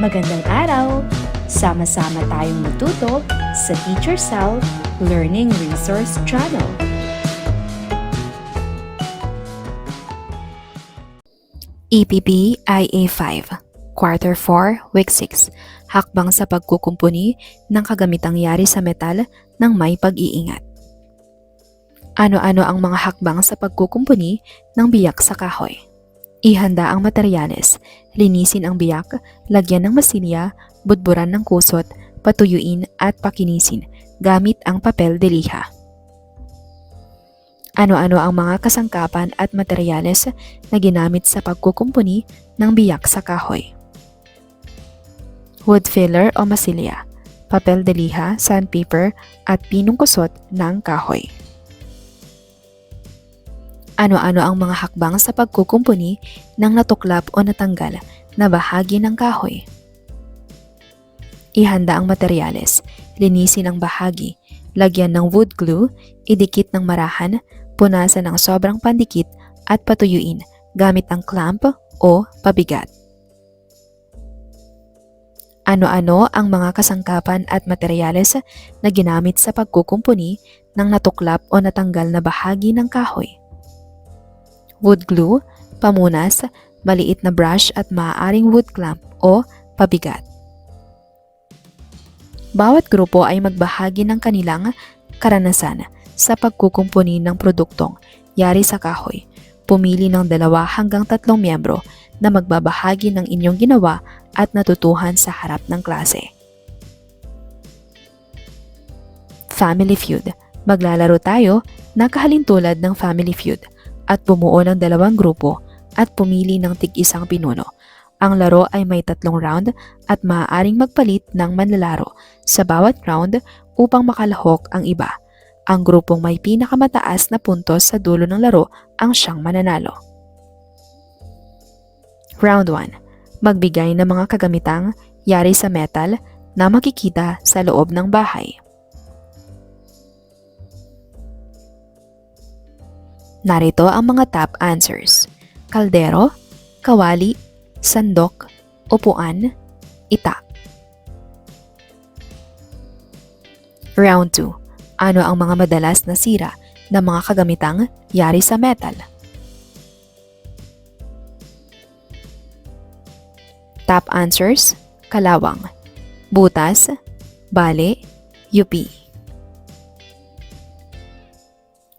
Magandang araw! Sama-sama tayong matuto sa Teacher Sal Learning Resource Channel. EPP IA5, Quarter 4, Week 6, Hakbang sa pagkukumpuni ng kagamitang yari sa metal ng may pag-iingat. Ano-ano ang mga hakbang sa pagkukumpuni ng biyak sa kahoy? Ihanda ang materyales, linisin ang biyak, lagyan ng masilya, budburan ng kusot, patuyuin at pakinisin gamit ang papel de liha. Ano-ano ang mga kasangkapan at materyales na ginamit sa pagkukumpuni ng biyak sa kahoy? Wood filler o masilya, papel de liha, sandpaper at pinong kusot ng kahoy. Ano-ano ang mga hakbang sa pagkukumpuni ng natuklap o natanggal na bahagi ng kahoy? Ihanda ang materyales, linisin ang bahagi, lagyan ng wood glue, idikit ng marahan, punasan ng sobrang pandikit at patuyuin gamit ang clamp o pabigat. Ano-ano ang mga kasangkapan at materyales na ginamit sa pagkukumpuni ng natuklap o natanggal na bahagi ng kahoy? Wood glue, pamunas, maliit na brush at maaaring wood clamp o pabigat. Bawat grupo ay magbahagi ng kanilang karanasan sa pagkukumpuni ng produktong yari sa kahoy. Pumili ng 2 hanggang 3 miyembro na magbabahagi ng inyong ginawa at natutuhan sa harap ng klase. Family Feud. Maglalaro tayo na kahalintulad ng Family Feud at bumuo ng 2 grupo at pumili ng tig-isang pinuno. Ang laro ay may 3 round at maaaring magpalit ng manlalaro sa bawat round upang makalahok ang iba. Ang grupong may pinakamataas na puntos sa dulo ng laro ang siyang mananalo. Round 1. Magbigay ng mga kagamitang yari sa metal na makikita sa loob ng bahay. Narito ang mga top answers: kaldero, kawali, sandok, upuan, itak. Round 2. Ano ang mga madalas na sira ng mga kagamitang yari sa metal? Top answers: kalawang, butas, bale, yupi.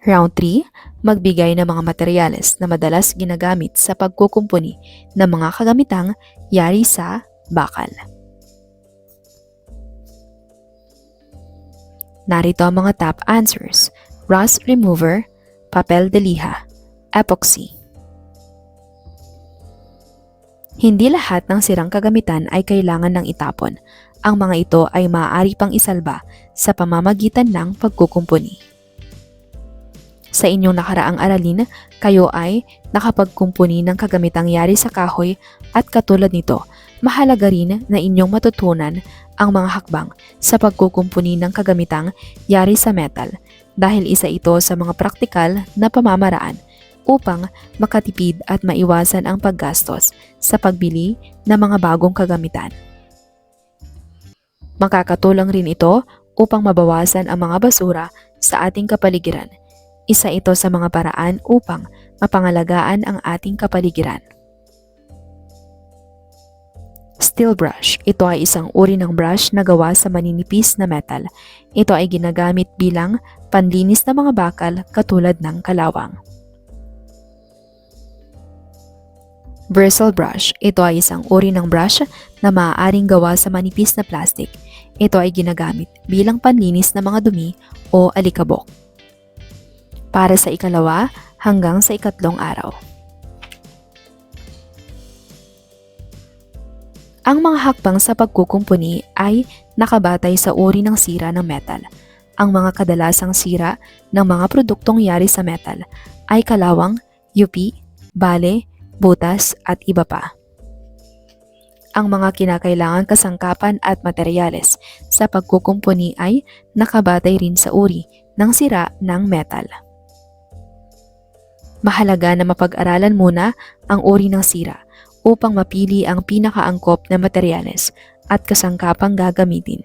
Round 3. Magbigay ng mga materyales na madalas ginagamit sa pagkukumpuni ng mga kagamitang yari sa bakal. Narito ang mga top answers: rust remover, papel de liha, epoxy. Hindi lahat ng sirang kagamitan ay kailangan ng itapon. Ang mga ito ay maaari pang isalba sa pamamagitan ng pagkukumpuni. Sa inyong nakaraang aralin, kayo ay nakapagkumpuni ng kagamitang yari sa kahoy at katulad nito, mahalaga rin na inyong matutunan ang mga hakbang sa pagkukumpuni ng kagamitang yari sa metal dahil isa ito sa mga praktikal na pamamaraan upang makatipid at maiwasan ang paggastos sa pagbili ng mga bagong kagamitan. Makakatulong rin ito upang mabawasan ang mga basura sa ating kapaligiran. Isa ito sa mga paraan upang mapangalagaan ang ating kapaligiran. Steel brush. Ito ay isang uri ng brush na gawa sa maninipis na metal. Ito ay ginagamit bilang panlinis ng mga bakal katulad ng kalawang. Bristle brush. Ito ay isang uri ng brush na maaaring gawa sa manipis na plastic. Ito ay ginagamit bilang panlinis ng mga dumi o alikabok. Para sa ikalawa hanggang sa ikatlong araw. Ang mga hakbang sa pagkukumpuni ay nakabatay sa uri ng sira ng metal. Ang mga kadalasang sira ng mga produktong yari sa metal ay kalawang, yupi, bale, butas at iba pa. Ang mga kinakailangan kasangkapan at materyales sa pagkukumpuni ay nakabatay rin sa uri ng sira ng metal. Mahalaga na mapag-aralan muna ang uri ng sira upang mapili ang pinakaangkop na materyales at kasangkapang gagamitin.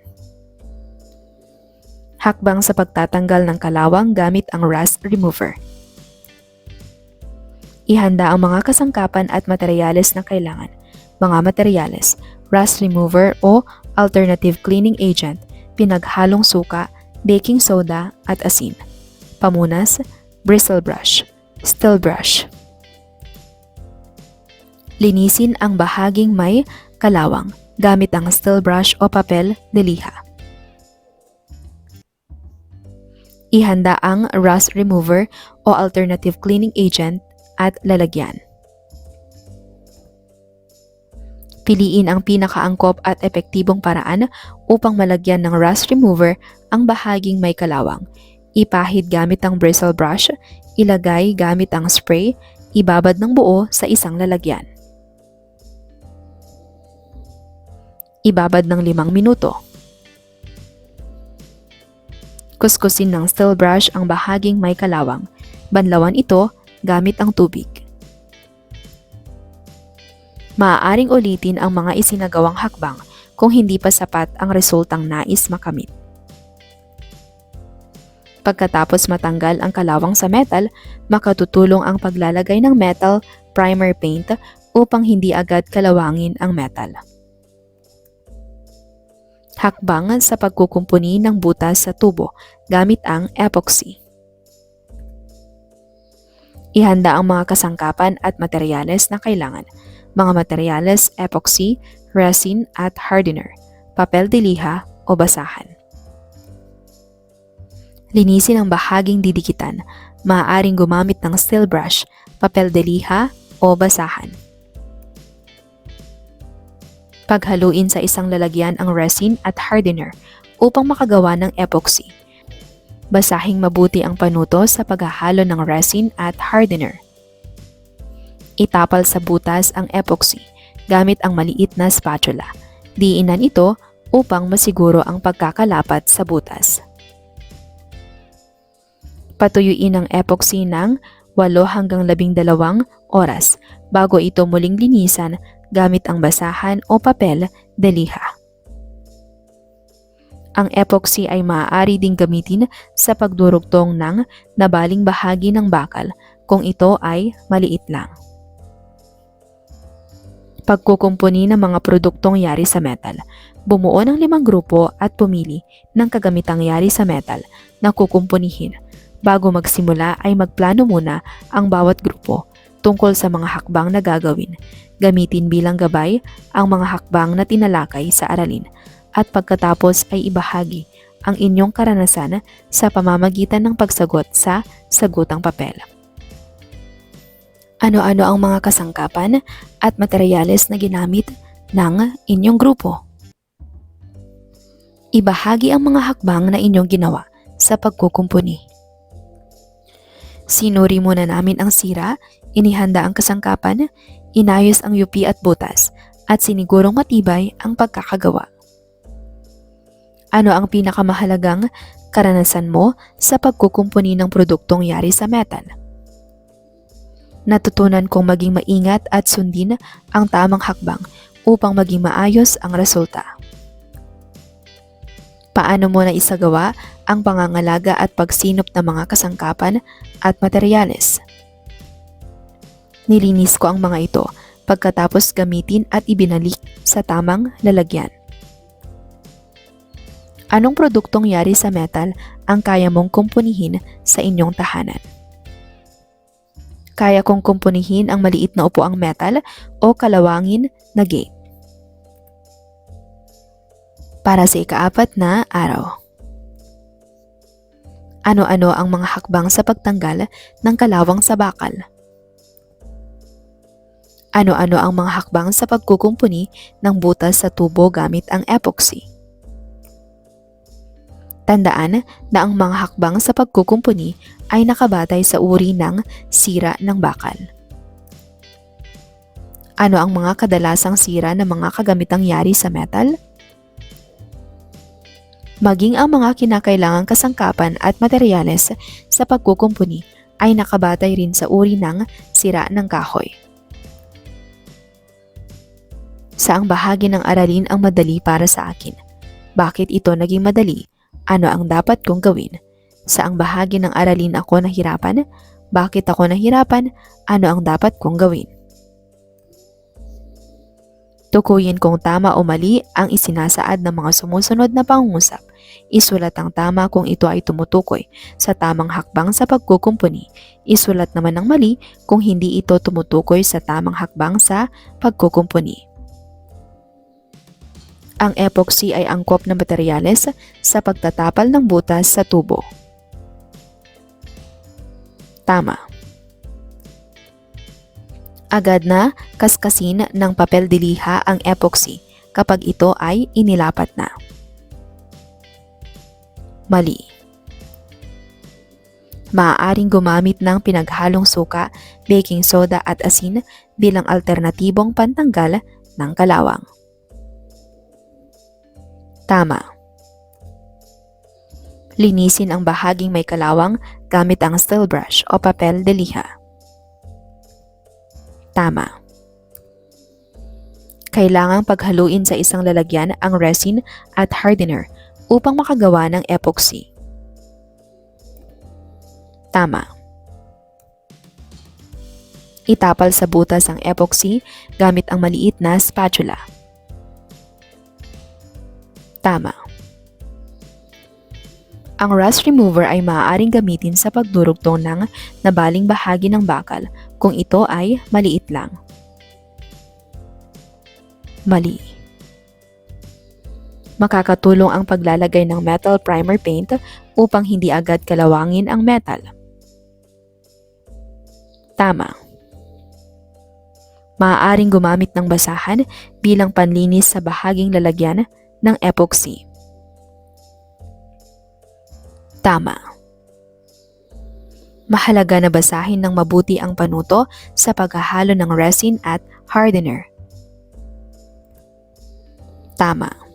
Hakbang sa pagtatanggal ng kalawang gamit ang rust remover. Ihanda ang mga kasangkapan at materyales na kailangan. Mga materyales, rust remover o alternative cleaning agent, pinaghalong suka, baking soda at asin. Pamunas, bristle brush, steel brush. Linisin ang bahaging may kalawang gamit ang steel brush o papel de liha. Ihanda ang rust remover o alternative cleaning agent at lalagyan. Piliin ang pinakaangkop at epektibong paraan upang malagyan ng rust remover ang bahaging may kalawang. Ipahid gamit ang bristle brush, ilagay gamit ang spray, ibabad ng buo sa isang lalagyan. Ibabad ng 5 minuto. Kuskusin ng steel brush ang bahaging may kalawang. Banlawan ito gamit ang tubig. Maaaring ulitin ang mga isinagawang hakbang kung hindi pa sapat ang resultang nais makamit. Pagkatapos matanggal ang kalawang sa metal, makatutulong ang paglalagay ng metal primer paint upang hindi agad kalawangin ang metal. Hakbang sa pagkukumpuni ng butas sa tubo gamit ang epoxy. Ihanda ang mga kasangkapan at materyales na kailangan. Mga materyales, epoxy, resin at hardener, papel de liha o basahan. Linisin ang bahaging didikitan. Maaaring gumamit ng steel brush, papel de liha o basahan. Paghaluin sa isang lalagyan ang resin at hardener upang makagawa ng epoxy. Basahing mabuti ang panuto sa paghahalo ng resin at hardener. Itapal sa butas ang epoxy gamit ang maliit na spatula. Diinan ito upang masiguro ang pagkakalapat sa butas. Patuyuin ang epoxy ng 8 hanggang 12 oras bago ito muling linisan gamit ang basahan o papel de liha. Ang epoxy ay maaari ding gamitin sa pagdurugtong ng nabaling bahagi ng bakal kung ito ay maliit lang. Pagkukumpuni ng mga produktong yari sa metal. Bumuo ng 5 grupo at pumili ng kagamitang yari sa metal na kukumpunihin. Bago magsimula ay magplano muna ang bawat grupo tungkol sa mga hakbang na gagawin. Gamitin bilang gabay ang mga hakbang na tinalakay sa aralin at pagkatapos ay ibahagi ang inyong karanasan sa pamamagitan ng pagsagot sa sagutang papel. Ano-ano ang mga kasangkapan at materyales na ginamit ng inyong grupo? Ibahagi ang mga hakbang na inyong ginawa sa pagkukumpuni. Sinuri muna namin ang sira, inihanda ang kasangkapan, inayos ang yupi at butas, at sinigurong matibay ang pagkakagawa. Ano ang pinakamahalagang karanasan mo sa pagkukumpuni ng produktong yari sa metal? Natutunan kong maging maingat at sundin ang tamang hakbang upang maging maayos ang resulta. Paano mo na isagawa ang pangangalaga at pagsinop ng mga kasangkapan at materyales? Nilinis ko ang mga ito pagkatapos gamitin at ibinalik sa tamang lalagyan. Anong produktong yari sa metal ang kaya mong kumpunihin sa inyong tahanan? Kaya kong kumpunihin ang maliit na upuang metal o kalawangin na gate. Para sa ika-4 na araw. Ano-ano ang mga hakbang sa pagtanggal ng kalawang sa bakal? Ano-ano ang mga hakbang sa pagkukumpuni ng butas sa tubo gamit ang epoxy? Tandaan na ang mga hakbang sa pagkukumpuni ay nakabatay sa uri ng sira ng bakal. Ano ang mga kadalasang sira ng mga kagamitang yari sa metal? Maging ang mga kinakailangang kasangkapan at materyales sa pagkukumpuni ay nakabatay rin sa uri ng sira ng kahoy. Saang bahagi ng aralin ang madali para sa akin? Bakit ito naging madali? Ano ang dapat kong gawin? Saang bahagi ng aralin ako nahirapan? Bakit ako nahirapan? Ano ang dapat kong gawin? Tukuyin kung tama o mali ang isinasaad ng mga sumusunod na pangungusap. Isulat ang tama kung ito ay tumutukoy sa tamang hakbang sa pagkukumpuni. Isulat naman ang mali kung hindi ito tumutukoy sa tamang hakbang sa pagkukumpuni. Ang epoxy ay angkop na materyales sa pagtatapal ng butas sa tubo. Tama. Agad na kaskasin ng papel de liha ang epoxy kapag ito ay inilapat na. Mali. Maaaring gumamit ng pinaghalong suka, baking soda at asin bilang alternatibong pantanggal ng kalawang. Tama. Linisin ang bahaging may kalawang gamit ang steel brush o papel de liha. Tama. Kailangang paghaluin sa isang lalagyan ang resin at hardener upang makagawa ng epoxy. Tama. Itapal sa butas ang epoxy gamit ang maliit na spatula. Tama. Ang rust remover ay maaaring gamitin sa pagdurugtong ng nabaling bahagi ng bakal kung ito ay maliit lang. Mali. Makakatulong ang paglalagay ng metal primer paint upang hindi agad kalawangin ang metal. Tama. Maaaring gumamit ng basahan bilang panlinis sa bahaging lalagyan ng epoxy. Tama. Mahalaga na basahin ng mabuti ang panuto sa paghahalo ng resin at hardener. Tama.